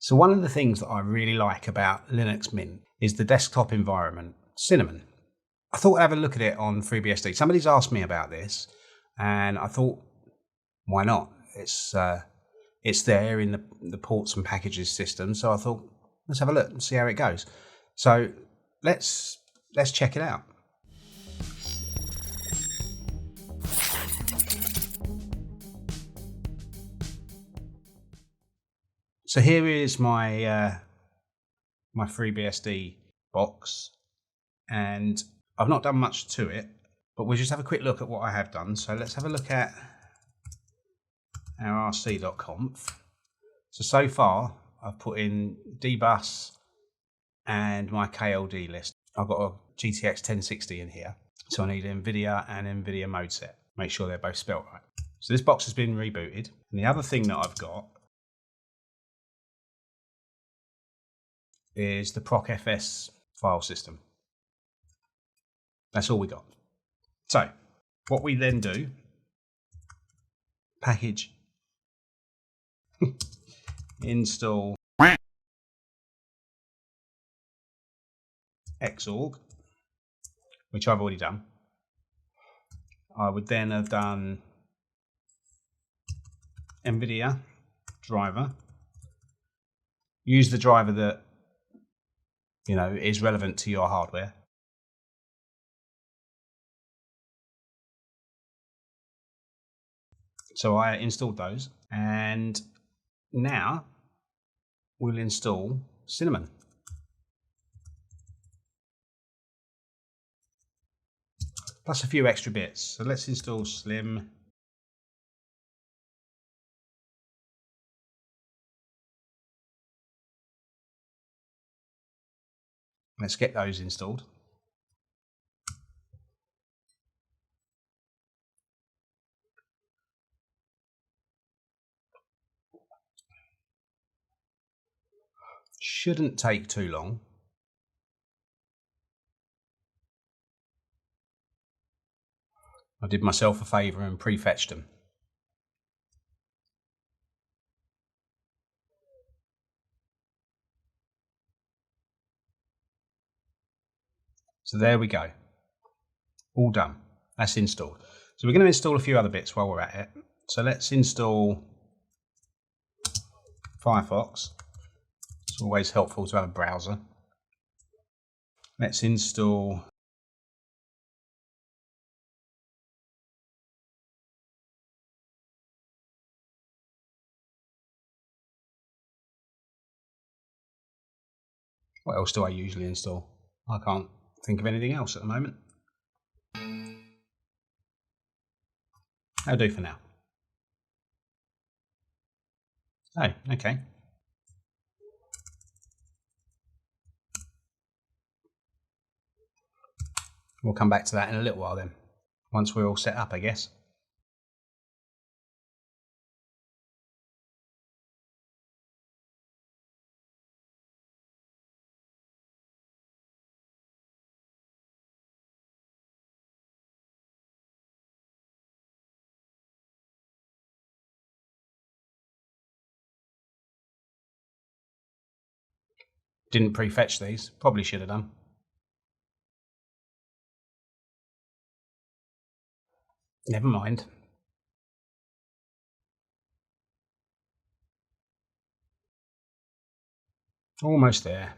So one of the things that I really like about Linux Mint is the desktop environment, Cinnamon. I thought I'd have a look at it on FreeBSD. Somebody's asked me about this, and I thought, why not? It's there in the ports and packages system, so I thought, let's have a look and see how it goes. So let's check it out. So here is my my FreeBSD box, and I've not done much to it, but we'll just have a quick look at what I have done. So let's have a look at our rc.conf. So far I've put in dbus and my KLD list. I've got a GTX 1060 in here, so I need NVIDIA and NVIDIA mode set. Make sure they're both spelt right. So this box has been rebooted, and the other thing that I've got is the procfs file system. That's all we got. So what we then do, package install xorg, which I've already done. I would then have done NVIDIA driver. Use the driver that is relevant to your hardware. So I installed those, and now we'll install Cinnamon. Plus a few extra bits. So let's install Slim. Let's get those installed. Shouldn't take too long. I did myself a favour and prefetched them. So there we go. All done. That's installed. So we're going to install a few other bits while we're at it. So let's install Firefox. It's always helpful to have a browser. Let's install what else do I usually install? I can't think of anything else at the moment. That'll do for now. Oh, okay. We'll come back to that in a little while then, once we're all set up, I guess. Didn't prefetch these, probably should have done. Never mind. Almost there.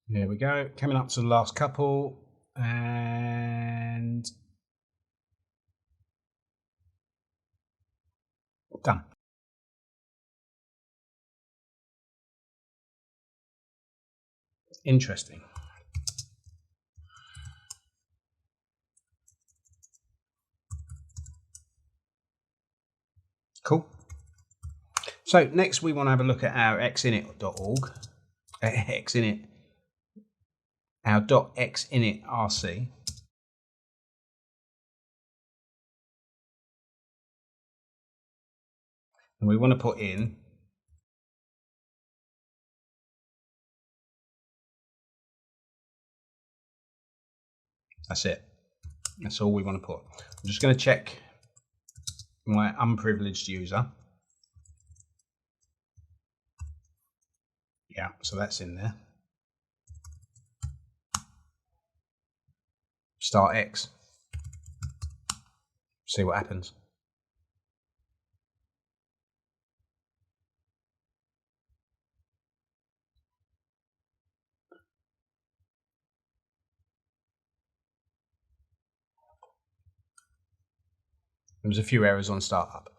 There we go. Coming up to the last couple, and done. Interesting. Cool. So next we want to have a look at our xinit.org, xinit, our .xinit rc. And we want to put in That's it. That's all we want to put. I'm just going to check my unprivileged user. Yeah, so that's in there. Start X. See what happens. There was a few errors on startup.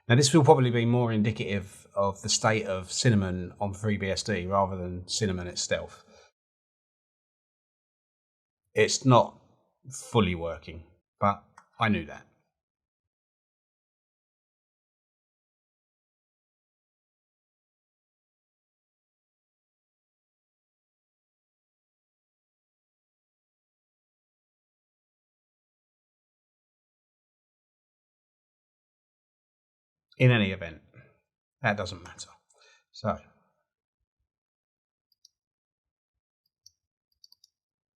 Now this will probably be more indicative of the state of Cinnamon on FreeBSD rather than Cinnamon itself. It's not fully working, but I knew that. In any event, that doesn't matter. So, I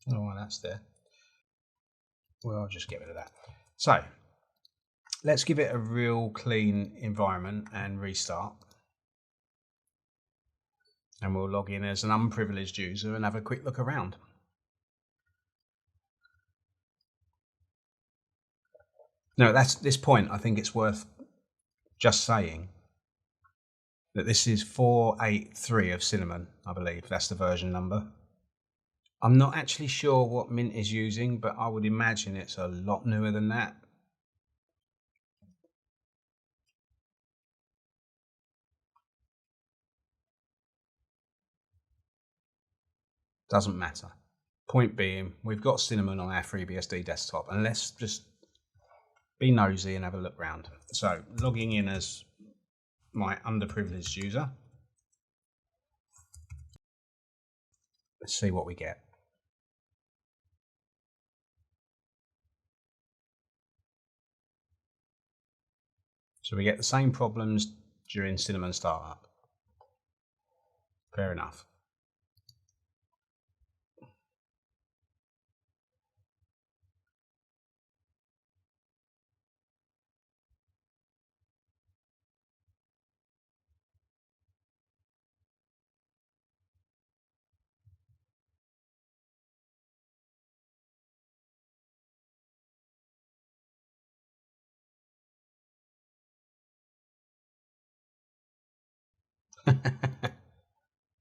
don't know why that's there. Well, I'll just get rid of that. So, let's give it a real clean environment and restart. And we'll log in as an unprivileged user and have a quick look around. Now, at this point, I think it's worth just saying that this is 483 of Cinnamon, I believe. That's the version number. I'm not actually sure what Mint is using, but I would imagine it's a lot newer than that. Doesn't matter. Point being, we've got Cinnamon on our FreeBSD desktop, and let's just be nosy and have a look round. So, logging in as my underprivileged user. Let's see what we get. So we get the same problems during Cinnamon startup. Fair enough.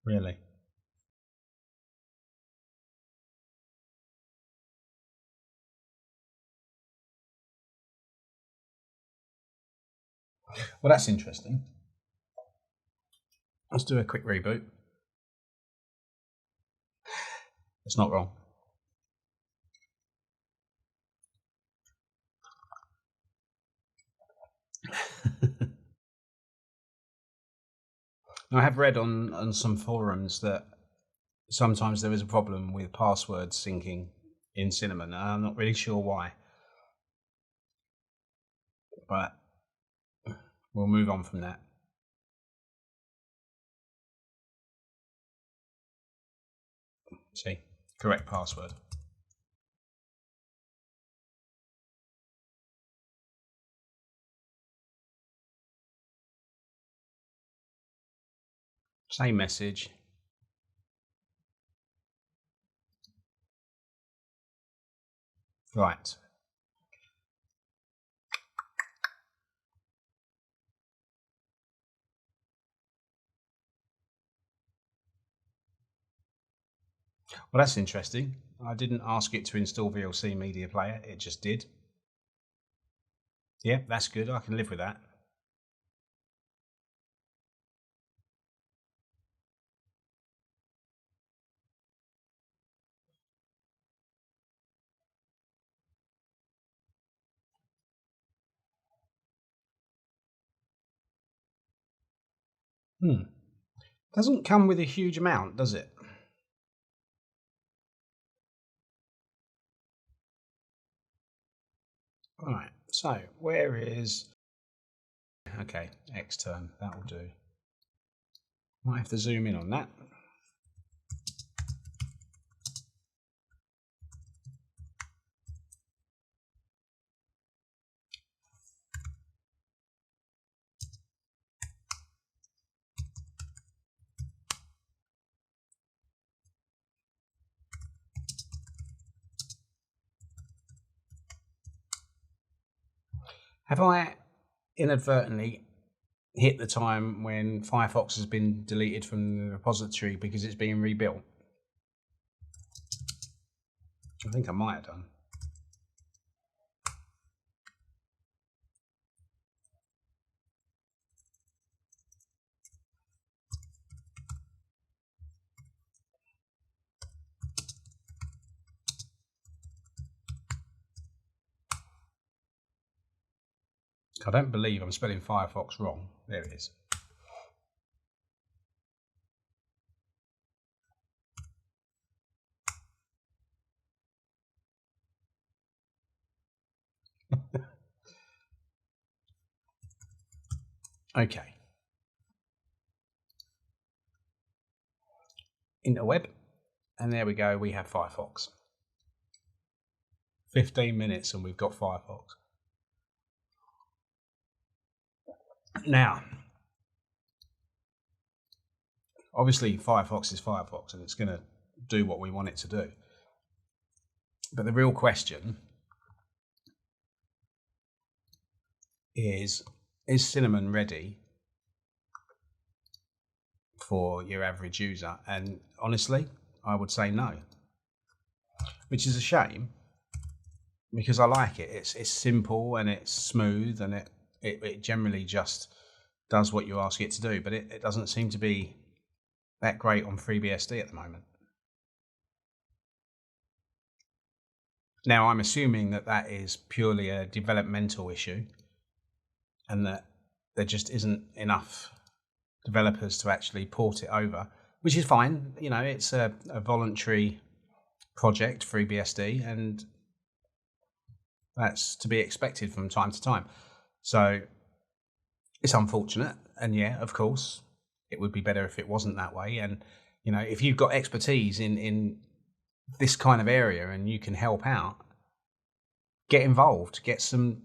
Really? Well, that's interesting. Let's do a quick reboot. It's not wrong. I have read on some forums that sometimes there is a problem with passwords syncing in Cinnamon. I'm not really sure why, but we'll move on from that. See, correct password. Same message. Right. Well, that's interesting. I didn't ask it to install VLC Media Player. It just did. Yeah, that's good. I can live with that. Doesn't come with a huge amount, does it? Right, so where is... Okay, extern, that will do. Might have to zoom in on that. Have I inadvertently hit the time when Firefox has been deleted from the repository because it's being rebuilt? I think I might have done. I don't believe I'm spelling Firefox wrong. There it is. Okay. Interweb, and there we go. We have Firefox. 15 minutes and we've got Firefox. Now, obviously Firefox is Firefox and it's going to do what we want it to do. But the real question is Cinnamon ready for your average user? And honestly, I would say no, which is a shame because I like it. It's simple and it's smooth and it generally just does what you ask it to do, but it doesn't seem to be that great on FreeBSD at the moment. Now, I'm assuming that is purely a developmental issue and that there just isn't enough developers to actually port it over, which is fine. You know, it's a voluntary project, FreeBSD, and that's to be expected from time to time. So it's unfortunate, and yeah, of course, it would be better if it wasn't that way. And you know, if you've got expertise in this kind of area and you can help out, get involved, get some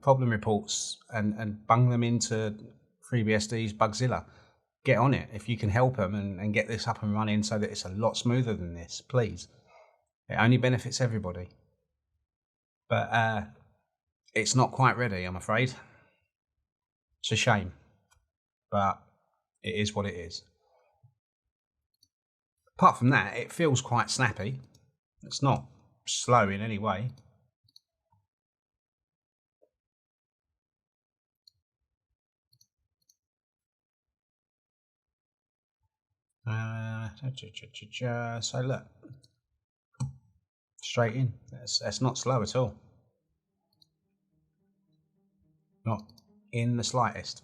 problem reports and bung them into FreeBSD's Bugzilla. Get on it if you can help them and get this up and running so that it's a lot smoother than this, please. It only benefits everybody. But it's not quite ready, I'm afraid. It's a shame, but it is what it is. Apart from that, it feels quite snappy. It's not slow in any way. So look, straight in. That's not slow at all. Not in the slightest.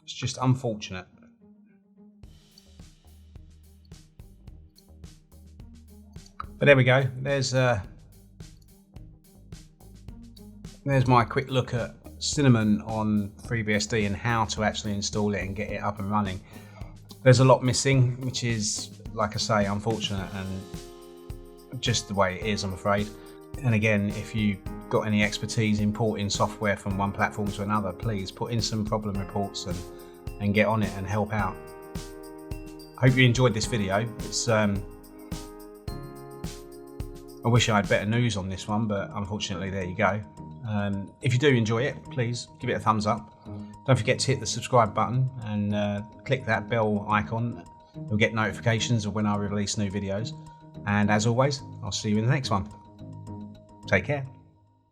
It's just unfortunate. But there we go. There's my quick look at Cinnamon on FreeBSD and how to actually install it and get it up and running. There's a lot missing, which is, like I say, unfortunate and just the way it is, I'm afraid. And again, if you've got any expertise importing software from one platform to another, please put in some problem reports and get on it and help out. I hope you enjoyed this video. It's I wish I had better news on this one, but unfortunately there you go. If you do enjoy it, please give it a thumbs up. Don't forget to hit the subscribe button and click that bell icon. You'll get notifications of when I release new videos. And as always, I'll see you in the next one. Take care.